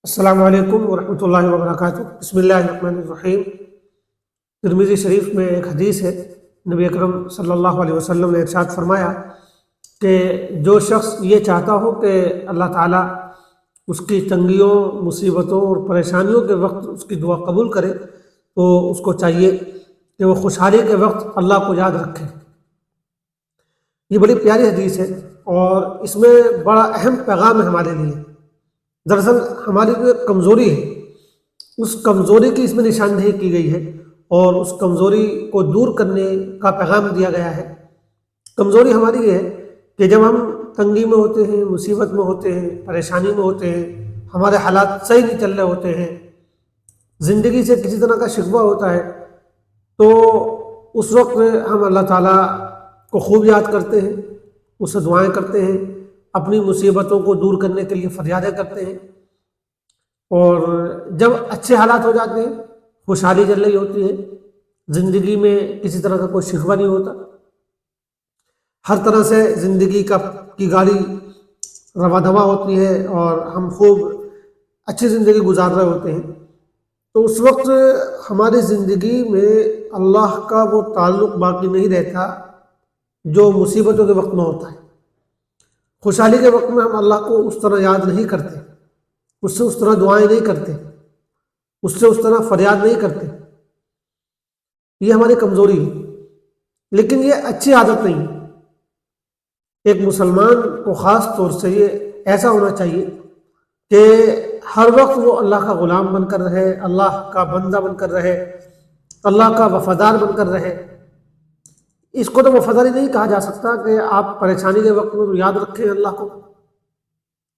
السلام علیکم ورحمۃ اللہ وبرکاتہ۔ بسم اللہ الرحمن الرحیم۔ ترمذی شریف میں ایک حدیث ہے، نبی اکرم صلی اللہ علیہ وسلم نے ارشاد فرمایا کہ جو شخص یہ چاہتا ہو کہ اللہ تعالیٰ اس کی تنگیوں، مصیبتوں اور پریشانیوں کے وقت اس کی دعا قبول کرے تو اس کو چاہیے کہ وہ خوشحالی کے وقت اللہ کو یاد رکھے۔ یہ بڑی پیاری حدیث ہے اور اس میں بڑا اہم پیغام ہے ہمارے لیے۔ دراصل ہماری جو ایک کمزوری ہے، اس کمزوری کی اس میں نشاندہی کی گئی ہے اور اس کمزوری کو دور کرنے کا پیغام دیا گیا ہے۔ کمزوری ہماری یہ ہے کہ جب ہم تنگی میں ہوتے ہیں، مصیبت میں ہوتے ہیں، پریشانی میں ہوتے ہیں، ہمارے حالات صحیح نہیں چل رہے ہوتے ہیں، زندگی سے کسی طرح کا شکوہ ہوتا ہے، تو اس وقت ہم اللہ تعالیٰ کو خوب یاد کرتے ہیں، اس سے دعائیں کرتے ہیں، اپنی مصیبتوں کو دور کرنے کے لیے فریادیں کرتے ہیں، اور جب اچھے حالات ہو جاتے ہیں، خوشحالی چل رہی ہوتی ہے، زندگی میں کسی طرح کا کوئی شکوہ نہیں ہوتا، ہر طرح سے زندگی کی گاڑی رواں دواں ہوتی ہے اور ہم خوب اچھی زندگی گزار رہے ہوتے ہیں، تو اس وقت ہماری زندگی میں اللہ کا وہ تعلق باقی نہیں رہتا جو مصیبتوں کے وقت میں ہوتا ہے۔ خوشحالی کے وقت میں ہم اللہ کو اس طرح یاد نہیں کرتے، اس سے اس طرح دعائیں نہیں کرتے، اس سے اس طرح فریاد نہیں کرتے۔ یہ ہماری کمزوری ہے، لیکن یہ اچھی عادت نہیں ہے۔ ایک مسلمان کو خاص طور سے یہ ایسا ہونا چاہیے کہ ہر وقت وہ اللہ کا غلام بن کر رہے، اللہ کا بندہ بن کر رہے، اللہ کا وفادار بن کر رہے۔ اس کو تو وفاداری نہیں کہا جا سکتا کہ آپ پریشانی کے وقت میں تو یاد رکھیں اللہ کو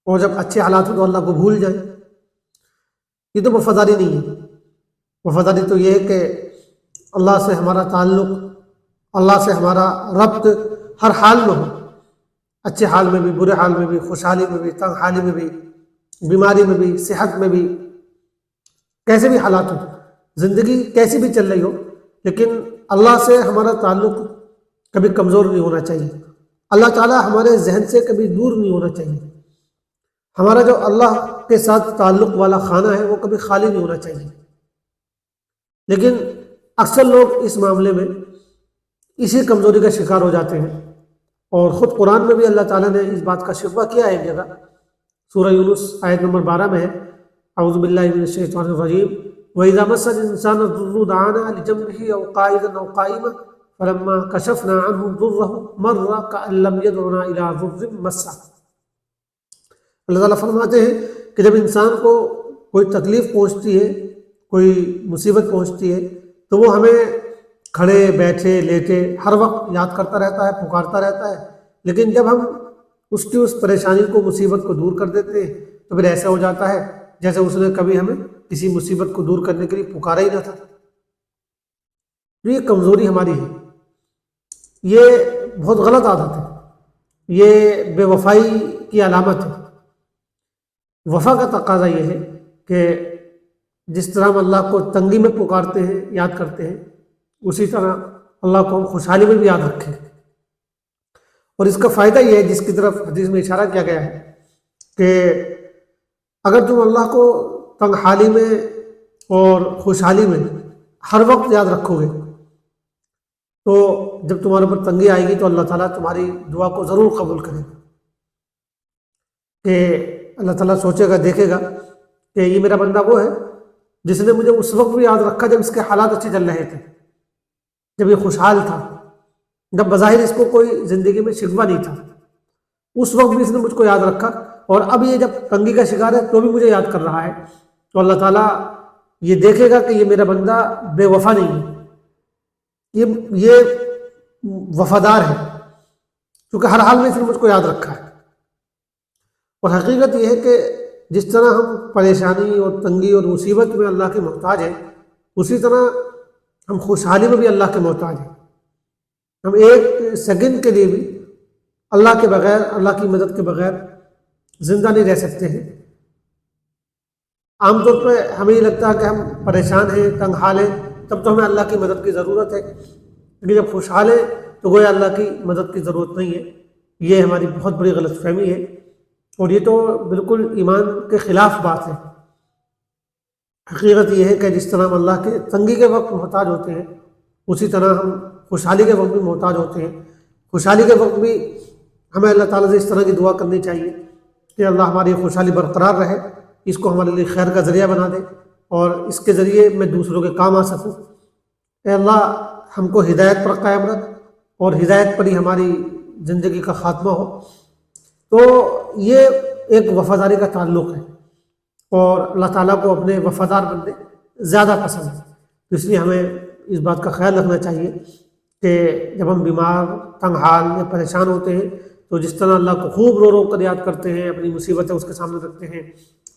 اور جب اچھے حالات ہوں تو اللہ کو بھول جائیں۔ یہ تو وفاداری نہیں ہے۔ وفاداری تو یہ ہے کہ اللہ سے ہمارا تعلق، اللہ سے ہمارا ربط ہر حال میں ہو، اچھے حال میں بھی، برے حال میں بھی، خوشحالی میں بھی، تنگ حالی میں بھی، بیماری میں بھی، صحت میں بھی، کیسے بھی حالات ہوں، زندگی کیسی بھی چل رہی ہو، لیکن اللہ سے ہمارا تعلق کبھی کمزور نہیں ہونا چاہیے۔ اللہ تعالیٰ ہمارے ذہن سے کبھی دور نہیں ہونا چاہیے۔ ہمارا جو اللہ کے ساتھ تعلق والا خانہ ہے وہ کبھی خالی نہیں ہونا چاہیے۔ لیکن اکثر لوگ اس معاملے میں اسی کمزوری کا شکار ہو جاتے ہیں، اور خود قرآن میں بھی اللہ تعالیٰ نے اس بات کا شکوہ کیا ہے۔ ایک جگہ سورہ یونس آیت نمبر 12 میں ہے، اعوذ باللہ من الشیطان الرجیم وَإِذَا مَسَّ الْإِنسَانَ الضُّرُّ دَعَانَا لِجَنبِهِ أَوْ قَاعِدًا أَوْ قَائِمًا فَلَمَّا كَشَفْنَا عَنْهُ ضُرَّهُ مَرَّ كَأَن لَّمْ يَدْعُنَا إِلَىٰ ضُرٍّ مَّسَّهُ۔ اللہ تعالیٰ فرماتے ہیں کہ جب انسان کو کوئی تکلیف پہنچتی ہے، کوئی مصیبت پہنچتی ہے، تو وہ ہمیں کھڑے بیٹھے لیٹے ہر وقت یاد کرتا رہتا ہے، پکارتا رہتا ہے، لیکن جب ہم اس کی اس پریشانی کو، مصیبت کو دور کر دیتے ہیں تو پھر ایسا ہو جاتا ہے جیسے اس نے کبھی ہمیں کسی مصیبت کو دور کرنے کے لیے پکارا ہی نہ تھا۔ یہ کمزوری ہماری ہے، یہ بہت غلط عادت ہے، یہ بے وفائی کی علامت ہے۔ وفا کا تقاضا یہ ہے کہ جس طرح ہم اللہ کو تنگی میں پکارتے ہیں، یاد کرتے ہیں، اسی طرح اللہ کو ہم خوشحالی میں بھی یاد رکھیں۔ اور اس کا فائدہ یہ ہے، جس کی طرف حدیث میں اشارہ کیا گیا ہے، کہ اگر تم اللہ کو تنگ حالی میں اور خوشحالی میں ہر وقت یاد رکھو گے تو جب تمہارے اوپر تنگی آئے گی تو اللہ تعالیٰ تمہاری دعا کو ضرور قبول کرے گا، کہ اللہ تعالیٰ سوچے گا، دیکھے گا کہ یہ میرا بندہ وہ ہے جس نے مجھے اس وقت بھی یاد رکھا جب اس کے حالات اچھے چل رہے تھے، جب یہ خوشحال تھا، جب بظاہر اس کو کوئی زندگی میں شکوہ نہیں تھا، اس وقت بھی اس نے مجھ کو یاد رکھا، اور اب یہ جب تنگی کا شکار ہے تو بھی مجھے یاد کر رہا ہے، تو اللہ تعالیٰ یہ دیکھے گا کہ یہ میرا بندہ بے وفا نہیں ہے، یہ وفادار ہے، کیونکہ ہر حال میں اس نے مجھ کو یاد رکھا ہے۔ اور حقیقت یہ ہے کہ جس طرح ہم پریشانی اور تنگی اور مصیبت میں اللہ کے محتاج ہیں، اسی طرح ہم خوشحالی میں بھی اللہ کے محتاج ہیں۔ ہم ایک سیکنڈ کے لیے بھی اللہ کے بغیر، اللہ کی مدد کے بغیر زندہ نہیں رہ سکتے ہیں۔ عام طور پہ ہمیں یہ لگتا ہے کہ ہم پریشان ہیں، تنگ حال ہیں، تب تو ہمیں اللہ کی مدد کی ضرورت ہے، لیکن جب خوشحال ہیں تو گویا اللہ کی مدد کی ضرورت نہیں ہے۔ یہ ہماری بہت بڑی غلط فہمی ہے، اور یہ تو بالکل ایمان کے خلاف بات ہے۔ حقیقت یہ ہے کہ جس طرح ہم اللہ کے تنگی کے وقت محتاج ہوتے ہیں، اسی طرح ہم خوشحالی کے وقت بھی محتاج ہوتے ہیں۔ خوشحالی کے وقت بھی ہمیں اللہ تعالیٰ سے اس طرح کی دعا کرنی چاہیے کہ اللہ ہماری خوشحالی برقرار رہے، اس کو ہمارے لیے خیر کا ذریعہ بنا دے اور اس کے ذریعے میں دوسروں کے کام آ سکوں۔ اے اللہ ہم کو ہدایت پر قائم رکھ اور ہدایت پر ہی ہماری زندگی کا خاتمہ ہو۔ تو یہ ایک وفاداری کا تعلق ہے اور اللہ تعالیٰ کو اپنے وفادار بندے زیادہ پسند ہیں، تو اس لیے ہمیں اس بات کا خیال رکھنا چاہیے کہ جب ہم بیمار، تنگ حال یا پریشان ہوتے ہیں تو جس طرح اللہ کو خوب رو رو کر یاد کرتے ہیں، اپنی مصیبتیں اس کے سامنے رکھتے ہیں،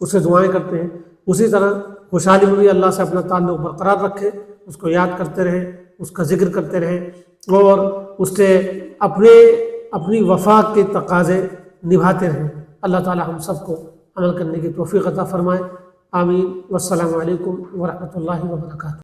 اس سے دعائیں کرتے ہیں، اسی طرح خوشحالی میں بھی اللہ سے اپنا تعلق برقرار رکھیں، اس کو یاد کرتے رہیں، اس کا ذکر کرتے رہیں اور اس سے اپنی وفا کے تقاضے نبھاتے رہیں۔ اللہ تعالی ہم سب کو عمل کرنے کی توفیق عطا فرمائے۔ آمین۔ والسلام علیکم ورحمۃ اللہ وبرکاتہ۔